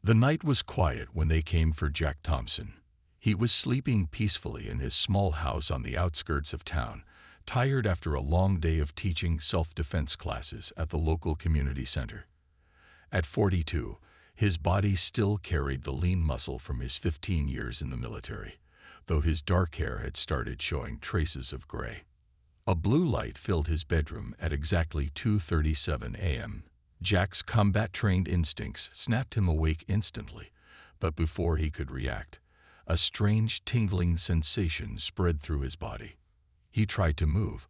The night was quiet when they came for Jack Thompson. He was sleeping peacefully in his small house on the outskirts of town, tired after a long day of teaching self-defense classes at the local community center. At 42, his body still carried the lean muscle from his 15 years in the military, though his dark hair had started showing traces of gray. A blue light filled his bedroom at exactly 2:37 a.m. Jack's combat-trained instincts snapped him awake instantly, but before he could react, a strange tingling sensation spread through his body. He tried to move,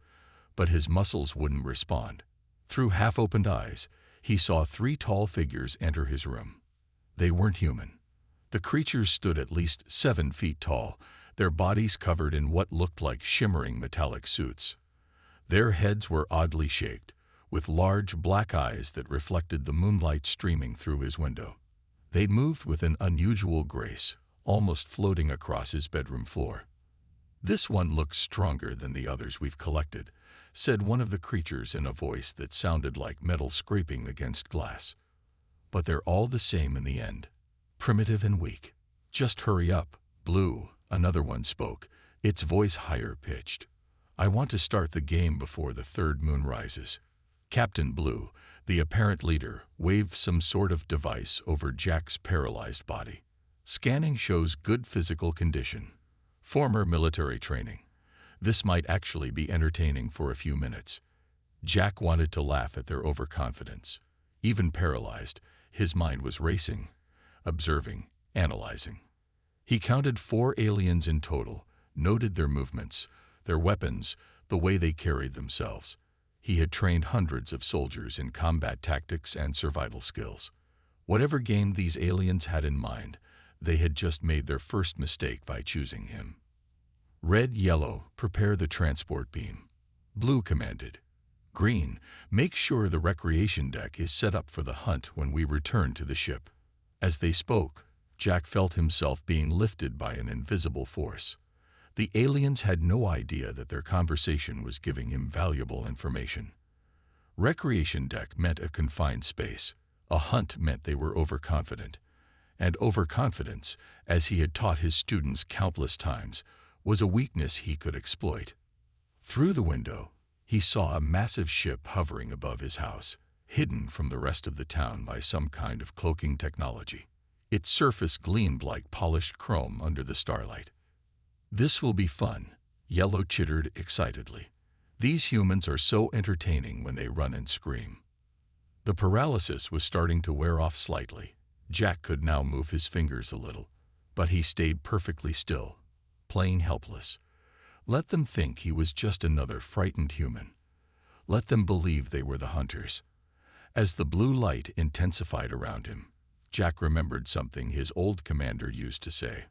but his muscles wouldn't respond. Through half-opened eyes, he saw 3 tall figures enter his room. They weren't human. The creatures stood at least 7 feet tall, their bodies covered in what looked like shimmering metallic suits. Their heads were oddly shaped, with large black eyes that reflected the moonlight streaming through his window. They moved with an unusual grace, almost floating across his bedroom floor. "This one looks stronger than the others we've collected," said one of the creatures in a voice that sounded like metal scraping against glass. "But they're all the same in the end, primitive and weak. Just hurry up, Blue," another one spoke, its voice higher-pitched. "I want to start the game before the third moon rises." Captain Blue, the apparent leader, waved some sort of device over Jack's paralyzed body. "Scanning shows good physical condition. Former military training. This might actually be entertaining for a few minutes." Jack wanted to laugh at their overconfidence. Even paralyzed, his mind was racing, observing, analyzing. He counted 4 aliens in total, noted their movements, their weapons, the way they carried themselves. He had trained hundreds of soldiers in combat tactics and survival skills. Whatever game these aliens had in mind, they had just made their first mistake by choosing him. "Red, yellow, prepare the transport beam," Blue commanded. "Green, make sure the recreation deck is set up for the hunt when we return to the ship." As they spoke, Jack felt himself being lifted by an invisible force. The aliens had no idea that their conversation was giving him valuable information. Recreation deck meant a confined space. A hunt meant they were overconfident. And overconfidence, as he had taught his students countless times, was a weakness he could exploit. Through the window, he saw a massive ship hovering above his house, hidden from the rest of the town by some kind of cloaking technology. Its surface gleamed like polished chrome under the starlight. "This will be fun," Yellow chittered excitedly. "These humans are so entertaining when they run and scream." The paralysis was starting to wear off slightly. Jack could now move his fingers a little, but he stayed perfectly still, playing helpless. Let them think he was just another frightened human. Let them believe they were the hunters. As the blue light intensified around him, Jack remembered something his old commander used to say.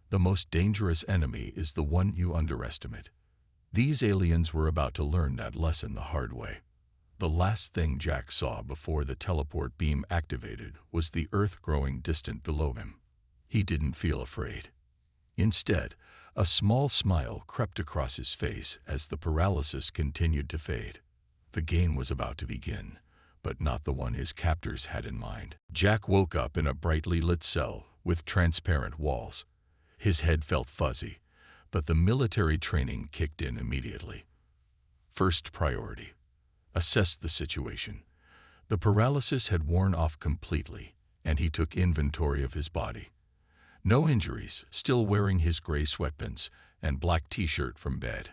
"The most dangerous enemy is the one you underestimate." These aliens were about to learn that lesson the hard way. The last thing Jack saw before the teleport beam activated was the Earth growing distant below him. He didn't feel afraid. Instead, a small smile crept across his face as the paralysis continued to fade. The game was about to begin, but not the one his captors had in mind. Jack woke up in a brightly lit cell with transparent walls. His head felt fuzzy, but the military training kicked in immediately. First priority: assess the situation. The paralysis had worn off completely, and he took inventory of his body. No injuries, still wearing his gray sweatpants and black t-shirt from bed.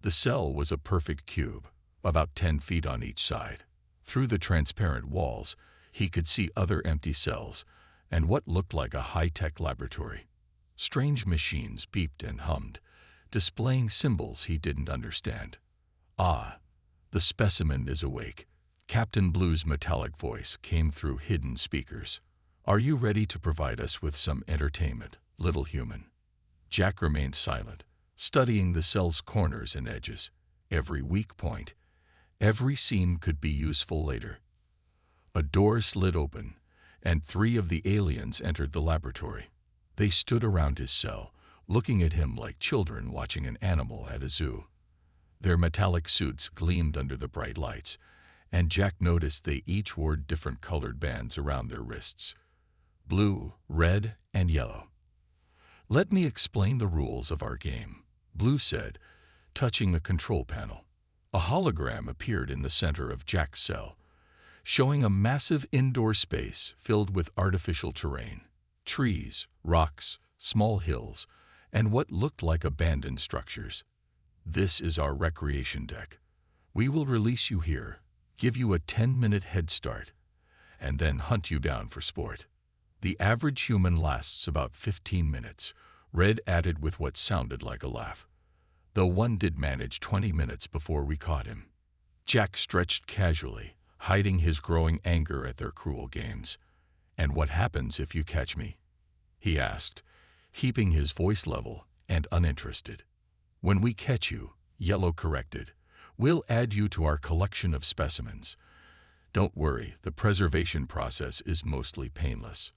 The cell was a perfect cube, about 10 feet on each side. Through the transparent walls, he could see other empty cells and what looked like a high-tech laboratory. Strange machines beeped and hummed, displaying symbols he didn't understand. "Ah, the specimen is awake." Captain Blue's metallic voice came through hidden speakers. "Are you ready to provide us with some entertainment, little human?" Jack remained silent, studying the cell's corners and edges. Every weak point, every seam could be useful later. A door slid open, and 3 of the aliens entered the laboratory. They stood around his cell, looking at him like children watching an animal at a zoo. Their metallic suits gleamed under the bright lights, and Jack noticed they each wore different colored bands around their wrists. blue, red, and yellow. "Let me explain the rules of our game," Blue said, touching the control panel. A hologram appeared in the center of Jack's cell, showing a massive indoor space filled with artificial terrain, trees, rocks, small hills, and what looked like abandoned structures. "This is our recreation deck. We will release you here, give you a 10-minute head start, and then hunt you down for sport. The average human lasts about 15 minutes, Red added with what sounded like a laugh. Though one did manage 20 minutes before we caught him. Jack stretched casually, hiding his growing anger at their cruel games. "And what happens if you catch me?" he asked, keeping his voice level and uninterested. "When we catch you," Yellow corrected, "we'll add you to our collection of specimens. Don't worry, the preservation process is mostly painless."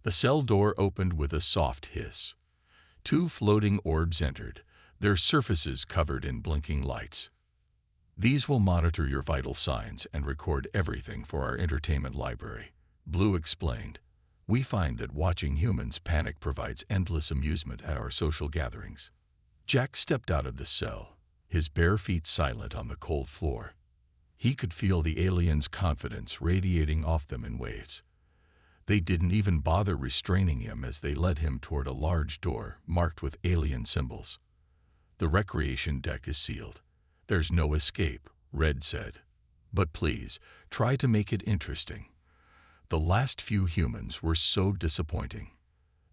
The cell door opened with a soft hiss. 2 floating orbs entered, their surfaces covered in blinking lights. "These will monitor your vital signs and record everything for our entertainment library," Blue explained. "We find that watching humans panic provides endless amusement at our social gatherings." Jack stepped out of the cell, his bare feet silent on the cold floor. He could feel the aliens' confidence radiating off them in waves. They didn't even bother restraining him as they led him toward a large door marked with alien symbols. "The recreation deck is sealed. There's no escape," Red said. "But please, try to make it interesting." The last few humans were so disappointing.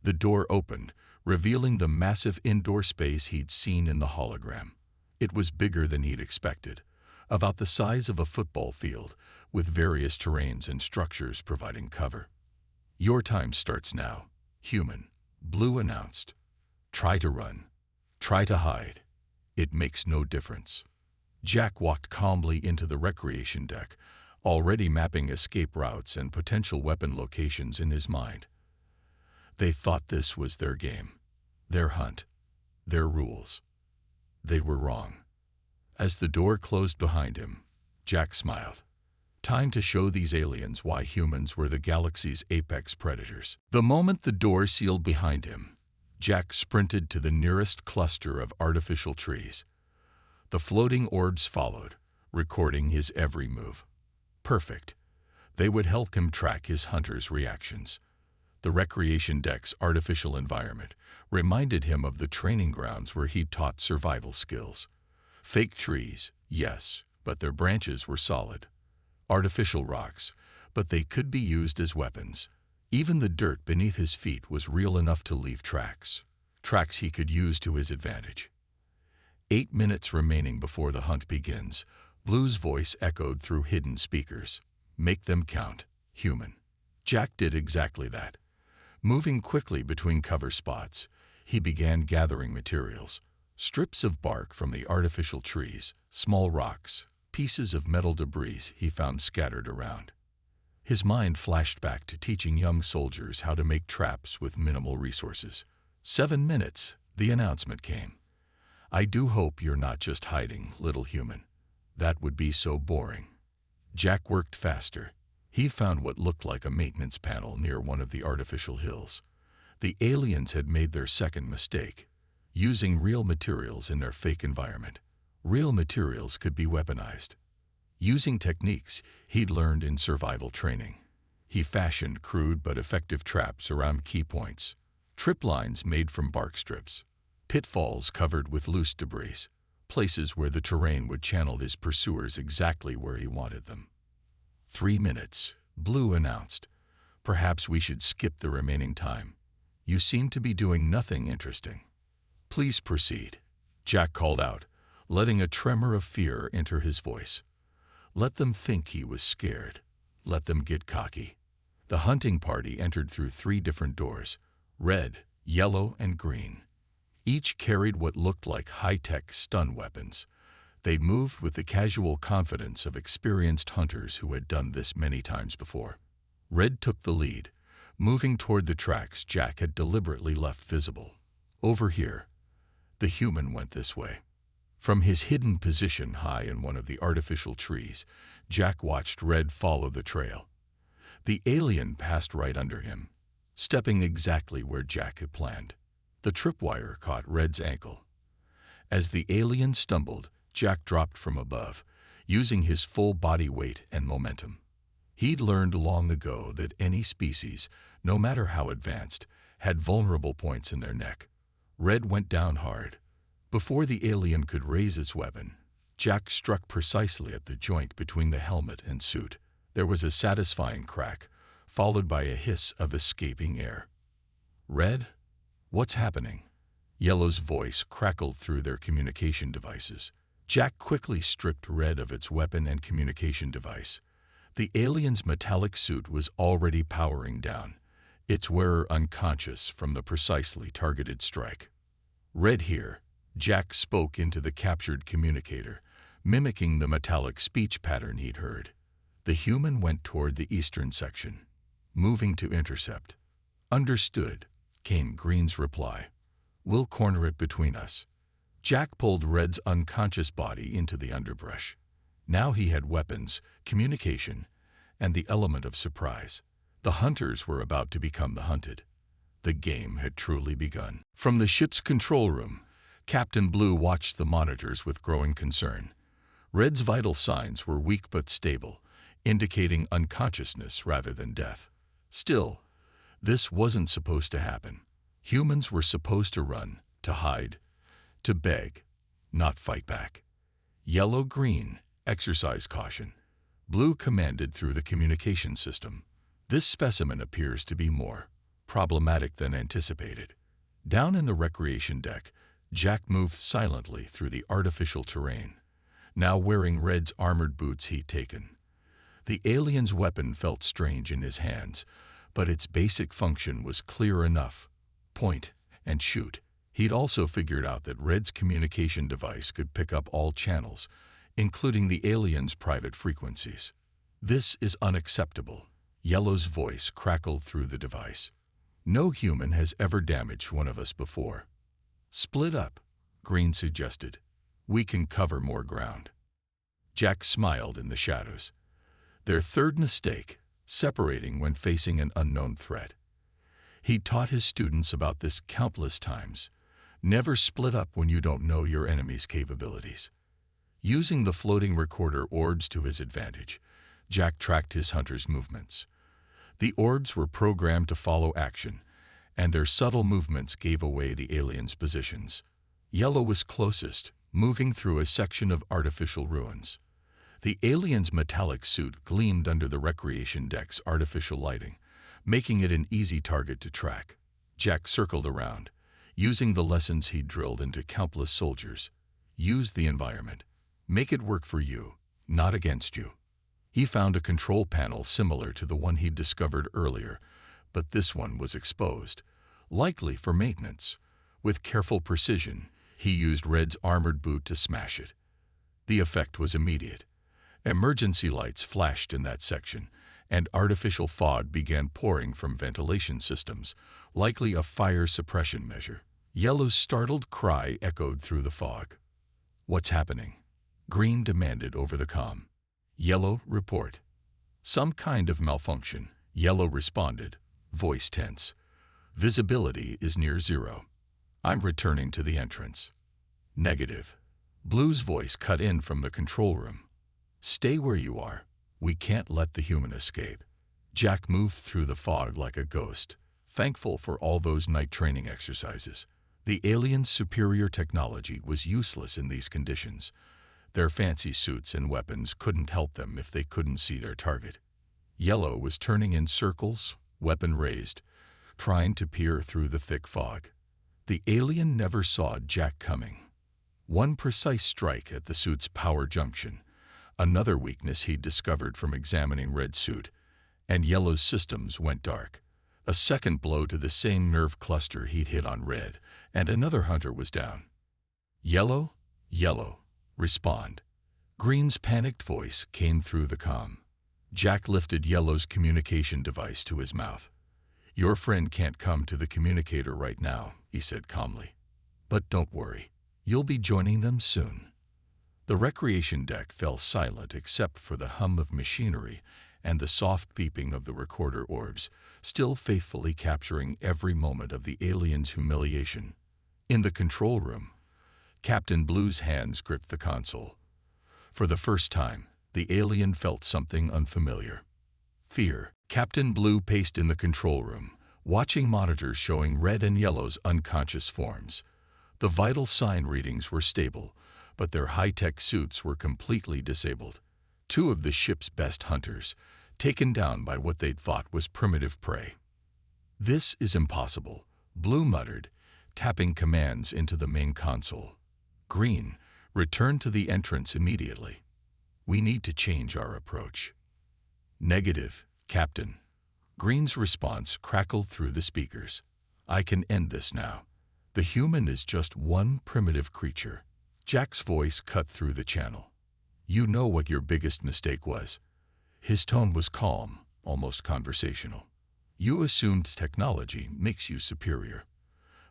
The door opened, revealing the massive indoor space he'd seen in the hologram. It was bigger than he'd expected, about the size of a football field, with various terrains and structures providing cover. "Your time starts now, human," Blue announced. "Try to run. Try to hide. It makes no difference." Jack walked calmly into the recreation deck, already mapping escape routes and potential weapon locations in his mind. They thought this was their game, their hunt, their rules. They were wrong. As the door closed behind him, Jack smiled. Time to show these aliens why humans were the galaxy's apex predators. The moment the door sealed behind him, Jack sprinted to the nearest cluster of artificial trees. The floating orbs followed, recording his every move. Perfect. They would help him track his hunter's reactions. The recreation deck's artificial environment reminded him of the training grounds where he'd taught survival skills. Fake trees, yes, but their branches were solid. Artificial rocks, but they could be used as weapons. Even the dirt beneath his feet was real enough to leave tracks he could use to his advantage. 8 minutes remaining before the hunt begins, Blue's voice echoed through hidden speakers. "Make them count, human." Jack did exactly that. Moving quickly between cover spots, he began gathering materials. Strips of bark from the artificial trees, small rocks, pieces of metal debris he found scattered around. His mind flashed back to teaching young soldiers how to make traps with minimal resources. 7 minutes, the announcement came. "I do hope you're not just hiding, little human. That would be so boring." Jack worked faster. He found what looked like a maintenance panel near one of the artificial hills. The aliens had made their second mistake, using real materials in their fake environment. Real materials could be weaponized. Using techniques he'd learned in survival training, he fashioned crude but effective traps around key points. Trip lines made from bark strips. Pitfalls covered with loose debris. Places where the terrain would channel his pursuers exactly where he wanted them. 3 minutes, Blue announced. "Perhaps we should skip the remaining time. You seem to be doing nothing interesting." "Please proceed," Jack called out, letting a tremor of fear enter his voice. Let them think he was scared. Let them get cocky. The hunting party entered through 3 different doors, red, yellow, and green. Each carried what looked like high-tech stun weapons. They moved with the casual confidence of experienced hunters who had done this many times before. Red took the lead, moving toward the tracks Jack had deliberately left visible. "Over here." The human went this way. From his hidden position high in one of the artificial trees, Jack watched Red follow the trail. The alien passed right under him, stepping exactly where Jack had planned. The tripwire caught Red's ankle. As the alien stumbled, Jack dropped from above, using his full body weight and momentum. He'd learned long ago that any species, no matter how advanced, had vulnerable points in their neck. Red went down hard. Before the alien could raise its weapon, Jack struck precisely at the joint between the helmet and suit. There was a satisfying crack, followed by a hiss of escaping air. "Red? What's happening?" Yellow's voice crackled through their communication devices. Jack quickly stripped Red of its weapon and communication device. The alien's metallic suit was already powering down, its wearer unconscious from the precisely targeted strike. "Red here," Jack spoke into the captured communicator, mimicking the metallic speech pattern he'd heard. The human went toward the eastern section, moving to intercept. "Understood," came Green's reply. "We'll corner it between us." Jack pulled Red's unconscious body into the underbrush. Now he had weapons, communication, and the element of surprise. The hunters were about to become the hunted. The game had truly begun. From the ship's control room, Captain Blue watched the monitors with growing concern. Red's vital signs were weak but stable, indicating unconsciousness rather than death. Still, this wasn't supposed to happen. Humans were supposed to run, to hide, to beg, not fight back. Yellow, green, exercise caution. Blue commanded through the communication system. This specimen appears to be more problematic than anticipated. Down in the recreation deck, Jack moved silently through the artificial terrain, now wearing Red's armored boots he'd taken. The alien's weapon felt strange in his hands, but its basic function was clear enough: point and shoot. He'd also figured out that Red's communication device could pick up all channels, including the alien's private frequencies. "This is unacceptable," Yellow's voice crackled through the device. "No human has ever damaged one of us before." "Split up," Green suggested. "We can cover more ground." Jack smiled in the shadows. Their third mistake, separating when facing an unknown threat. He taught his students about this countless times. Never split up when you don't know your enemy's capabilities. Using the floating recorder orbs to his advantage, Jack tracked his hunters' movements. The orbs were programmed to follow action, and their subtle movements gave away the aliens' positions. Yellow was closest, moving through a section of artificial ruins. The alien's metallic suit gleamed under the recreation deck's artificial lighting, making it an easy target to track. Jack circled around, using the lessons he'd drilled into countless soldiers. Use the environment. Make it work for you, not against you. He found a control panel similar to the one he'd discovered earlier, but this one was exposed, likely for maintenance. With careful precision, he used Red's armored boot to smash it. The effect was immediate. Emergency lights flashed in that section, and artificial fog began pouring from ventilation systems, likely a fire suppression measure. Yellow's startled cry echoed through the fog. "What's happening?" Green demanded over the comm. "Yellow, report." "Some kind of malfunction," Yellow responded, voice tense. "Visibility is near zero. I'm returning to the entrance." "Negative." Blue's voice cut in from the control room. "Stay where you are. We can't let the human escape." Jack moved through the fog like a ghost, thankful for all those night training exercises. The aliens' superior technology was useless in these conditions. Their fancy suits and weapons couldn't help them if they couldn't see their target. Yellow was turning in circles, weapon raised, trying to peer through the thick fog. The alien never saw Jack coming. One precise strike at the suit's power junction, another weakness he'd discovered from examining Red's suit, and Yellow's systems went dark. A second blow to the same nerve cluster he'd hit on Red, and another hunter was down. "Yellow, Yellow, respond." Green's panicked voice came through the comm. Jack lifted Yellow's communication device to his mouth. "Your friend can't come to the communicator right now," he said calmly. "But don't worry, you'll be joining them soon." The recreation deck fell silent except for the hum of machinery and the soft beeping of the recorder orbs, still faithfully capturing every moment of the aliens' humiliation. In the control room, Captain Blue's hands gripped the console. For the first time, the alien felt something unfamiliar. Fear. Captain Blue paced in the control room, watching monitors showing red and yellow's unconscious forms. The vital sign readings were stable, but their high-tech suits were completely disabled. Two of the ship's best hunters, taken down by what they'd thought was primitive prey. "This is impossible," Blue muttered, tapping commands into the main console. "Green, return to the entrance immediately. We need to change our approach." "Negative, Captain." Green's response crackled through the speakers. "I can end this now. The human is just one primitive creature." Jack's voice cut through the channel. "You know what your biggest mistake was." His tone was calm, almost conversational. "You assumed technology makes you superior.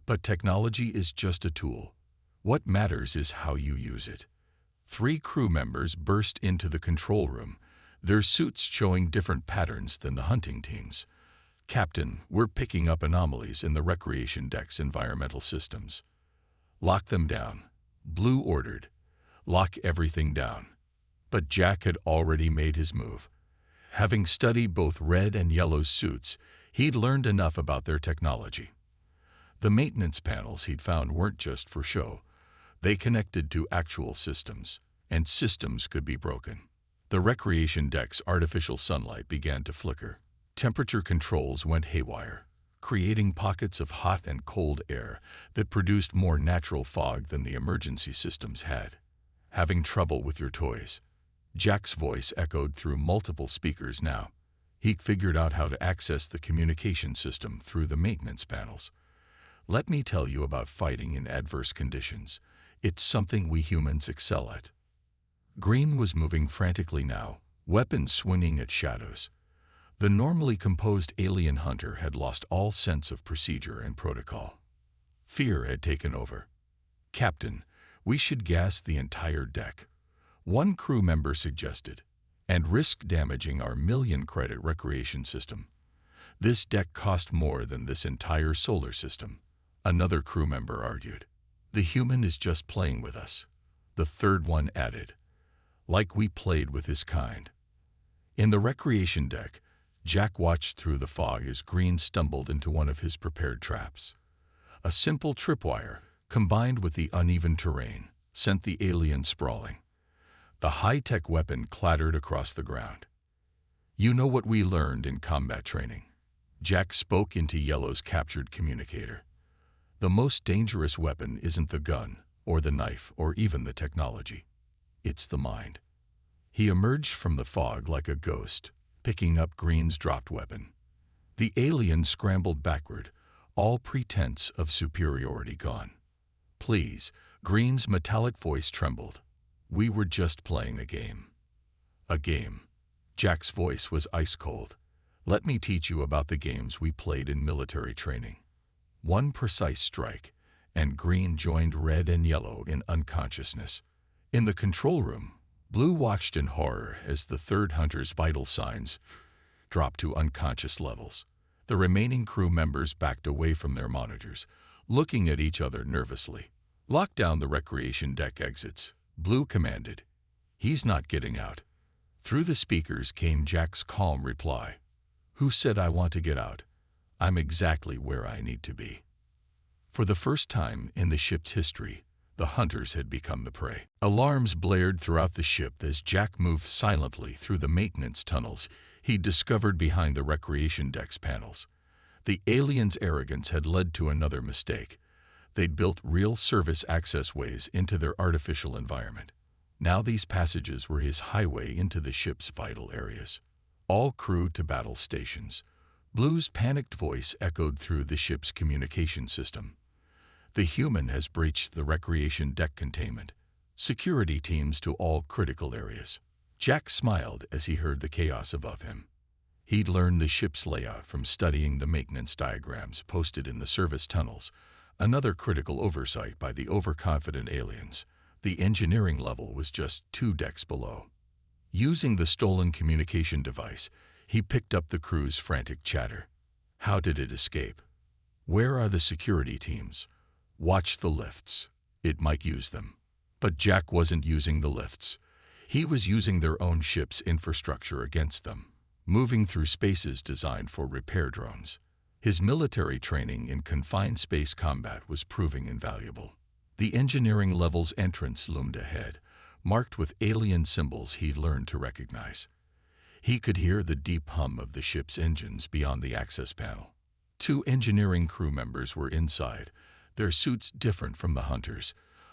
But technology is just a tool. What matters is how you use it." Three crew members burst into the control room, their suits showing different patterns than the hunting team's. "Captain, we're picking up anomalies in the recreation deck's environmental systems." "Lock them down," Blue ordered. "Lock everything down." But Jack had already made his move. Having studied both red and yellow's suits, he'd learned enough about their technology. The maintenance panels he'd found weren't just for show. They connected to actual systems, and systems could be broken. The recreation deck's artificial sunlight began to flicker. Temperature controls went haywire, creating pockets of hot and cold air that produced more natural fog than the emergency systems had. "Having trouble with your toys?" Jack's voice echoed through multiple speakers now. He'd figured out how to access the communication system through the maintenance panels. "Let me tell you about fighting in adverse conditions. It's something we humans excel at." Green was moving frantically now, weapons swinging at shadows. The normally composed alien hunter had lost all sense of procedure and protocol. Fear had taken over. "Captain, we should gas the entire deck," one crew member suggested, "and risk damaging our million-credit recreation system. This deck cost more than this entire solar system," another crew member argued. "The human is just playing with us," the third one added. "Like we played with his kind." In the recreation deck, Jack watched through the fog as Green stumbled into one of his prepared traps. A simple tripwire, combined with the uneven terrain, sent the alien sprawling. The high-tech weapon clattered across the ground. "You know what we learned in combat training." Jack spoke into Yellow's captured communicator. "The most dangerous weapon isn't the gun, or the knife, or even the technology. It's the mind." He emerged from the fog like a ghost, picking up Green's dropped weapon. The alien scrambled backward, all pretense of superiority gone. "Please," Green's metallic voice trembled. "We were just playing a game." "A game?" Jack's voice was ice-cold. "Let me teach you about the games we played in military training." One precise strike, and Green joined red and yellow in unconsciousness. In the control room, Blue watched in horror as the third hunter's vital signs dropped to unconscious levels. The remaining crew members backed away from their monitors, looking at each other nervously. "Lock down the recreation deck exits," Blue commanded. "He's not getting out." Through the speakers came Jack's calm reply. "Who said I want to get out? I'm exactly where I need to be." For the first time in the ship's history, the hunters had become the prey. Alarms blared throughout the ship as Jack moved silently through the maintenance tunnels he discovered behind the recreation deck's panels. The aliens' arrogance had led to another mistake. They'd built real service access ways into their artificial environment. Now these passages were his highway into the ship's vital areas. "All crew to battle stations." Blue's panicked voice echoed through the ship's communication system. "The human has breached the recreation deck containment. Security teams to all critical areas." Jack smiled as he heard the chaos above him. He'd learned the ship's layout from studying the maintenance diagrams posted in the service tunnels, another critical oversight by the overconfident aliens. The engineering level was just 2 decks below. Using the stolen communication device, He picked up the crew's frantic chatter. How did it escape? Where are the security teams? Watch the lifts. It might use them. But Jack wasn't using the lifts. He was using their own ship's infrastructure against them, moving through spaces designed for repair drones. His military training in confined space combat was proving invaluable. The engineering level's entrance loomed ahead, marked with alien symbols he'd learned to recognize. He could hear the deep hum of the ship's engines beyond the access panel. 2 engineering crew members were inside, their suits different from the hunters,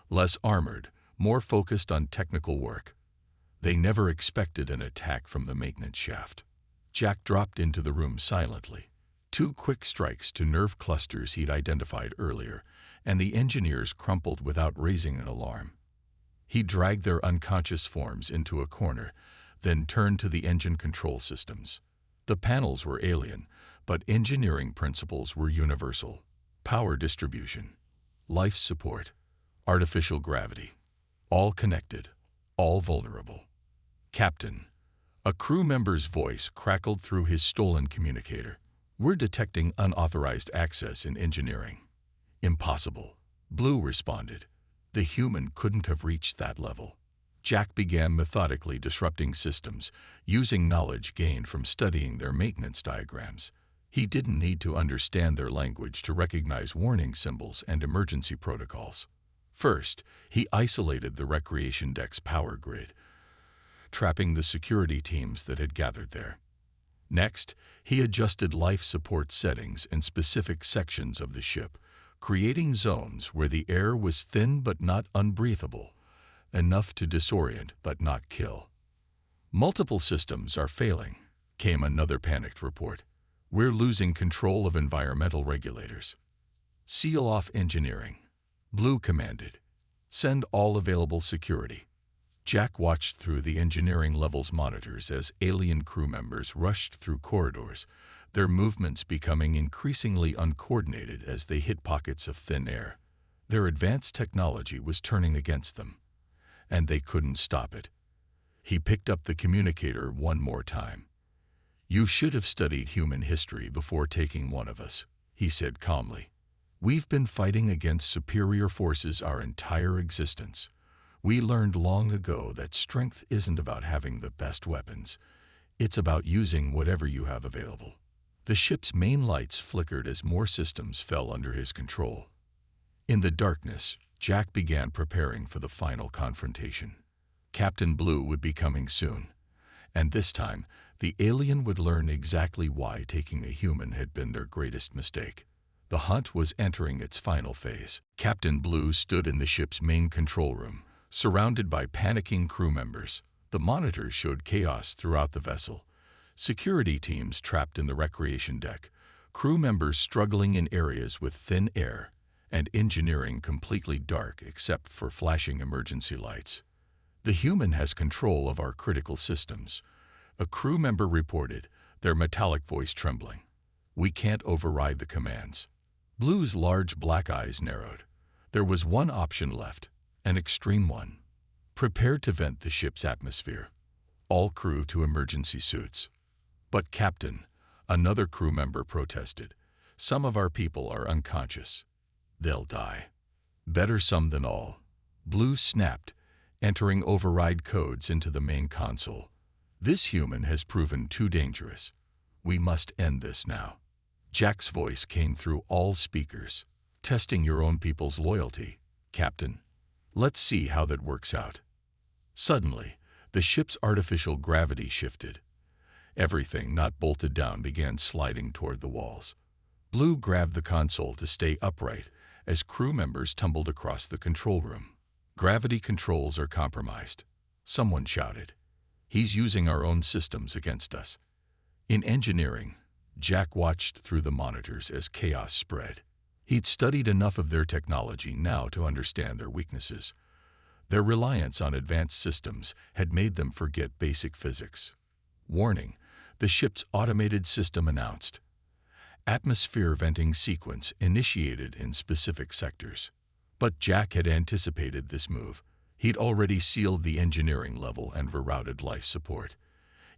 less armored, more focused on technical work. They never expected an attack from the maintenance shaft. Jack dropped into the room silently. 2 quick strikes to nerve clusters he'd identified earlier, and the engineers crumpled without raising an alarm. He dragged their unconscious forms into a corner, then turned to the engine control systems. The panels were alien, but engineering principles were universal. Power distribution, life support, artificial gravity. All connected, all vulnerable. Captain, a crew member's voice crackled through his stolen communicator. We're detecting unauthorized access in engineering. Impossible, Blue responded. The human couldn't have reached that level. Jack began methodically disrupting systems, using knowledge gained from studying their maintenance diagrams. He didn't need to understand their language to recognize warning symbols and emergency protocols. First, he isolated the recreation deck's power grid, trapping the security teams that had gathered there. Next, he adjusted life support settings in specific sections of the ship, creating zones where the air was thin but not unbreathable, enough to disorient but not kill. Multiple systems are failing, came another panicked report. We're losing control of environmental regulators. Seal off engineering, Blue commanded. Send all available security. Jack watched through the engineering levels monitors as alien crew members rushed through corridors, their movements becoming increasingly uncoordinated as they hit pockets of thin air. Their advanced technology was turning against them, and they couldn't stop it. He picked up the communicator one more time. You should have studied human history before taking one of us, he said calmly. We've been fighting against superior forces our entire existence. We learned long ago that strength isn't about having the best weapons. It's about using whatever you have available. The ship's main lights flickered as more systems fell under his control. In the darkness, Jack began preparing for the final confrontation. Captain Blue would be coming soon, and this time, the alien would learn exactly why taking a human had been their greatest mistake. The hunt was entering its final phase. Captain Blue stood in the ship's main control room, surrounded by panicking crew members. The monitors showed chaos throughout the vessel. Security teams trapped in the recreation deck, crew members struggling in areas with thin air, and engineering completely dark except for flashing emergency lights. The human has control of our critical systems, a crew member reported, their metallic voice trembling. We can't override the commands. Blue's large black eyes narrowed. There was one option left, an extreme one. Prepare to vent the ship's atmosphere. All crew to emergency suits. But Captain, another crew member protested, some of our people are unconscious. They'll die. Better some than all. Blue snapped, entering override codes into the main console. This human has proven too dangerous. We must end this now. Jack's voice came through all speakers. Testing your own people's loyalty, Captain. Let's see how that works out. Suddenly, the ship's artificial gravity shifted. Everything not bolted down began sliding toward the walls. Blue grabbed the console to stay upright as crew members tumbled across the control room. Gravity controls are compromised, someone shouted. He's using our own systems against us. In engineering, Jack watched through the monitors as chaos spread. He'd studied enough of their technology now to understand their weaknesses. Their reliance on advanced systems had made them forget basic physics. Warning, the ship's automated system announced. Atmosphere venting sequence initiated in specific sectors. But Jack had anticipated this move. He'd already sealed the engineering level and rerouted life support.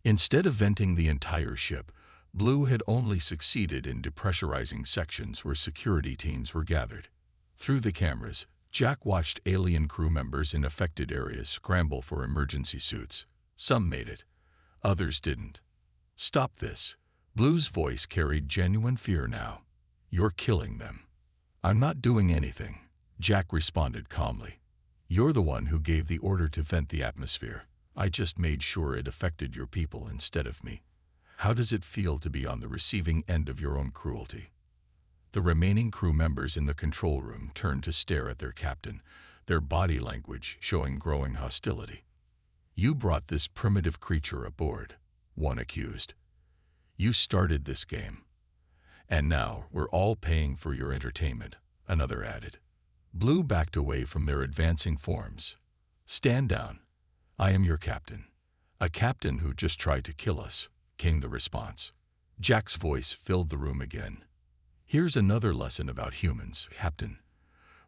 Instead of venting the entire ship, Blue had only succeeded in depressurizing sections where security teams were gathered. Through the cameras, Jack watched alien crew members in affected areas scramble for emergency suits. Some made it, others didn't. "Stop this." Blue's voice carried genuine fear now. "You're killing them." "I'm not doing anything," Jack responded calmly. "You're the one who gave the order to vent the atmosphere. I just made sure it affected your people instead of me. How does it feel to be on the receiving end of your own cruelty?" The remaining crew members in the control room turned to stare at their captain, their body language showing growing hostility. "You brought this primitive creature aboard," one accused. "You started this game. And now we're all paying for your entertainment," another added. Blue backed away from their advancing forms. "Stand down. I am your captain." "A captain who just tried to kill us," came the response. Jack's voice filled the room again. "Here's another lesson about humans, Captain.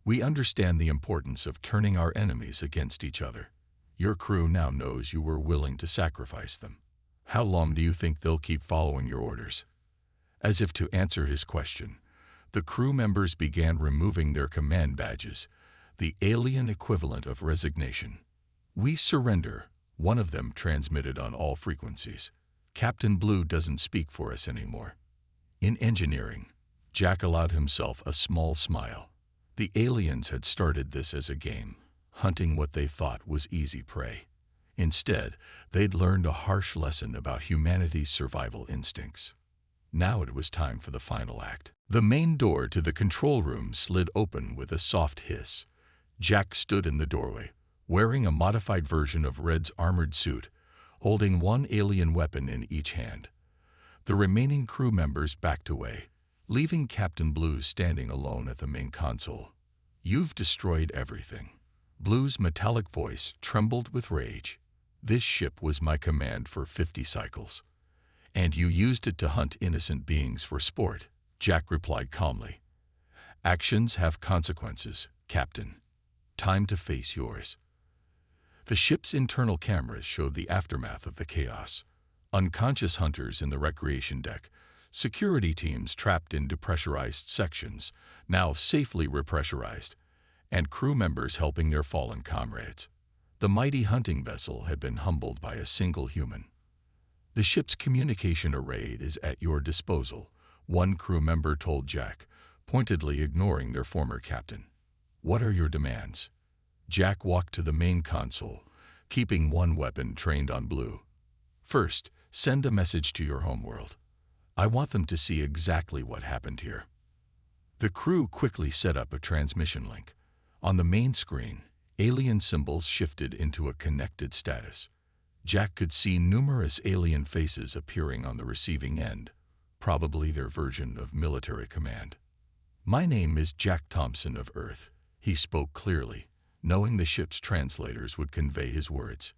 We understand the importance of turning our enemies against each other. Your crew now knows you were willing to sacrifice them. How long do you think they'll keep following your orders?" As if to answer his question, the crew members began removing their command badges, the alien equivalent of resignation. "We surrender," one of them transmitted on all frequencies. "Captain Blue doesn't speak for us anymore." In engineering, Jack allowed himself a small smile. The aliens had started this as a game, hunting what they thought was easy prey. Instead, they'd learned a harsh lesson about humanity's survival instincts. Now it was time for the final act. The main door to the control room slid open with a soft hiss. Jack stood in the doorway, wearing a modified version of Red's armored suit, holding one alien weapon in each hand. The remaining crew members backed away, leaving Captain Blue standing alone at the main console. "You've destroyed everything." Blue's metallic voice trembled with rage. "This ship was my command for 50 cycles. And you used it to hunt innocent beings for sport," Jack replied calmly. "Actions have consequences, Captain. Time to face yours." The ship's internal cameras showed the aftermath of the chaos. Unconscious hunters in the recreation deck, security teams trapped in depressurized sections, now safely repressurized, and crew members helping their fallen comrades. The mighty hunting vessel had been humbled by a single human. "The ship's communication array is at your disposal," one crew member told Jack, pointedly ignoring their former captain. "What are your demands?" Jack walked to the main console, keeping one weapon trained on Blue. "First, send a message to your homeworld. I want them to see exactly what happened here." The crew quickly set up a transmission link. On the main screen, alien symbols shifted into a connected status. Jack could see numerous alien faces appearing on the receiving end, probably their version of military command. "My name is Jack Thompson of Earth," he spoke clearly, knowing the ship's translators would convey his words.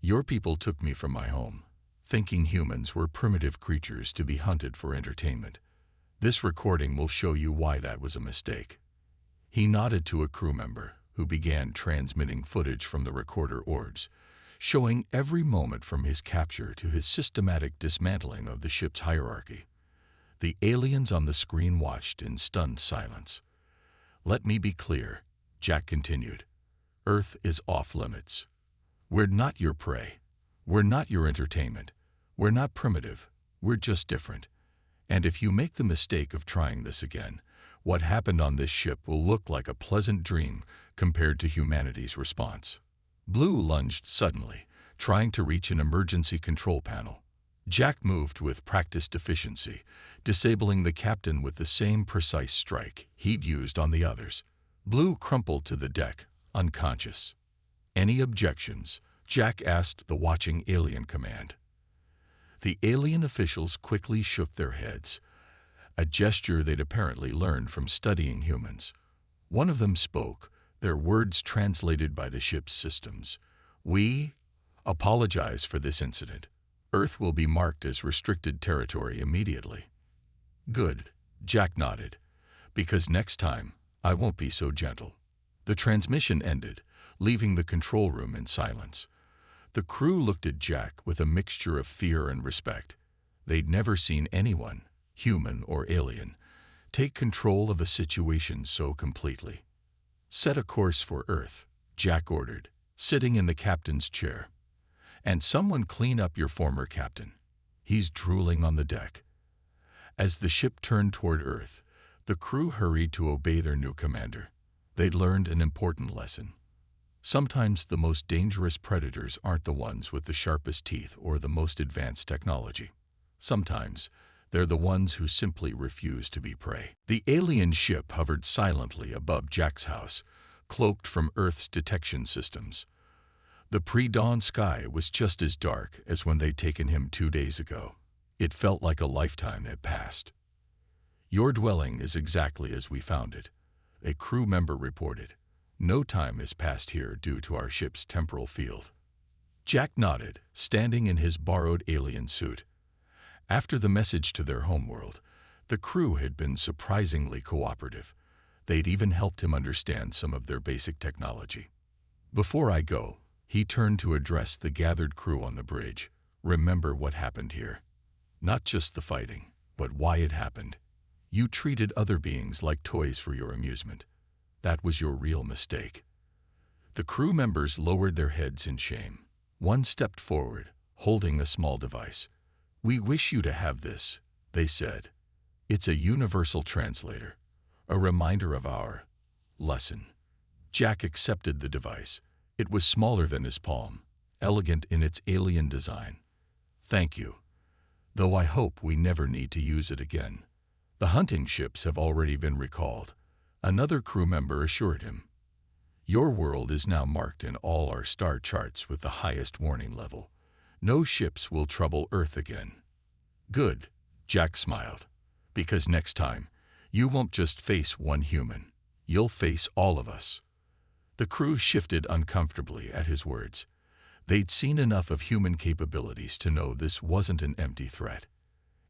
"Your people took me from my home, thinking humans were primitive creatures to be hunted for entertainment. This recording will show you why that was a mistake." He nodded to a crew member, who began transmitting footage from the recorder orbs, showing every moment from his capture to his systematic dismantling of the ship's hierarchy. The aliens on the screen watched in stunned silence. "Let me be clear," Jack continued. "Earth is off limits. We're not your prey. We're not your entertainment. We're not primitive. We're just different. And if you make the mistake of trying this again, what happened on this ship will look like a pleasant dream compared to humanity's response." Blue lunged suddenly, trying to reach an emergency control panel. Jack moved with practiced efficiency, disabling the captain with the same precise strike he'd used on the others. Blue crumpled to the deck, unconscious. "Any objections?" Jack asked the watching alien command. The alien officials quickly shook their heads, a gesture they'd apparently learned from studying humans. One of them spoke, their words translated by the ship's systems. "We apologize for this incident. Earth will be marked as restricted territory immediately." "Good," Jack nodded, "because next time I won't be so gentle." The transmission ended, leaving the control room in silence. The crew looked at Jack with a mixture of fear and respect. They'd never seen anyone, human or alien, take control of a situation so completely. "Set a course for Earth," Jack ordered, sitting in the captain's chair. "And someone clean up your former captain. He's drooling on the deck." As the ship turned toward Earth, the crew hurried to obey their new commander. They'd learned an important lesson. Sometimes the most dangerous predators aren't the ones with the sharpest teeth or the most advanced technology. Sometimes they're the ones who simply refuse to be prey. The alien ship hovered silently above Jack's house, cloaked from Earth's detection systems. The pre-dawn sky was just as dark as when they'd taken him 2 days ago. It felt like a lifetime had passed. "Your dwelling is exactly as we found it," a crew member reported. "No time has passed here due to our ship's temporal field." Jack nodded, standing in his borrowed alien suit. After the message to their homeworld, the crew had been surprisingly cooperative. They'd even helped him understand some of their basic technology. "Before I go," he turned to address the gathered crew on the bridge, "remember what happened here. Not just the fighting, but why it happened. You treated other beings like toys for your amusement. That was your real mistake." The crew members lowered their heads in shame. One stepped forward, holding a small device. "We wish you to have this," they said. "It's a universal translator, a reminder of our lesson." Jack accepted the device. It was smaller than his palm, elegant in its alien design. "Thank you. Though I hope we never need to use it again. The hunting ships have already been recalled," another crew member assured him. "Your world is now marked in all our star charts with the highest warning level. No ships will trouble Earth again." "Good," Jack smiled, "because next time, you won't just face one human. You'll face all of us." The crew shifted uncomfortably at his words. They'd seen enough of human capabilities to know this wasn't an empty threat.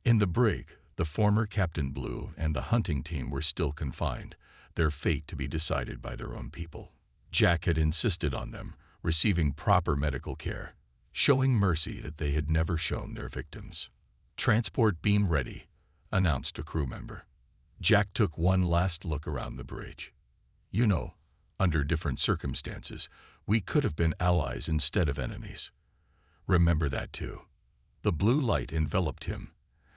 In the brig, the former Captain Blue and the hunting team were still confined, their fate to be decided by their own people. Jack had insisted on them receiving proper medical care, showing mercy that they had never shown their victims. "Transport beam ready," announced a crew member. Jack took one last look around the bridge. "You know, under different circumstances, we could have been allies instead of enemies. Remember that too." The blue light enveloped him,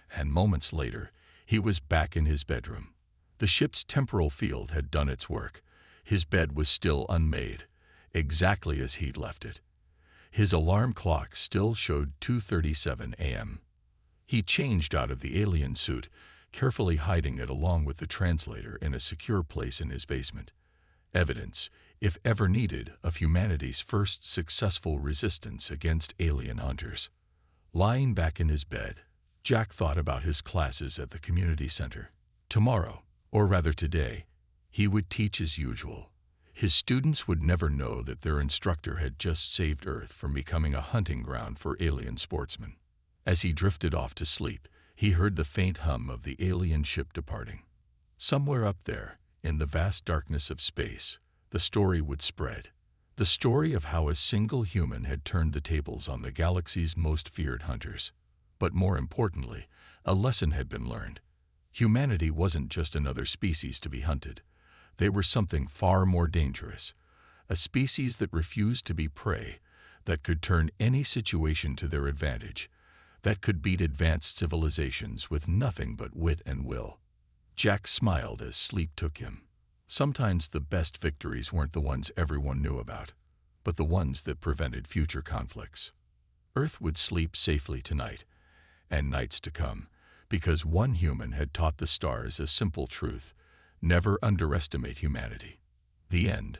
and moments later, he was back in his bedroom. The ship's temporal field had done its work. His bed was still unmade, exactly as he'd left it. His alarm clock still showed 2:37 a.m. He changed out of the alien suit, carefully hiding it along with the translator in a secure place in his basement. Evidence, if ever needed, of humanity's first successful resistance against alien hunters. Lying back in his bed, Jack thought about his classes at the community center. Tomorrow, or rather today, he would teach as usual. His students would never know that their instructor had just saved Earth from becoming a hunting ground for alien sportsmen. As he drifted off to sleep, he heard the faint hum of the alien ship departing. Somewhere up there, in the vast darkness of space, the story would spread. The story of how a single human had turned the tables on the galaxy's most feared hunters. But more importantly, a lesson had been learned. Humanity wasn't just another species to be hunted. They were something far more dangerous. A species that refused to be prey, that could turn any situation to their advantage, that could beat advanced civilizations with nothing but wit and will. Jack smiled as sleep took him. Sometimes the best victories weren't the ones everyone knew about, but the ones that prevented future conflicts. Earth would sleep safely tonight, and nights to come, because one human had taught the stars a simple truth: never underestimate humanity. The end.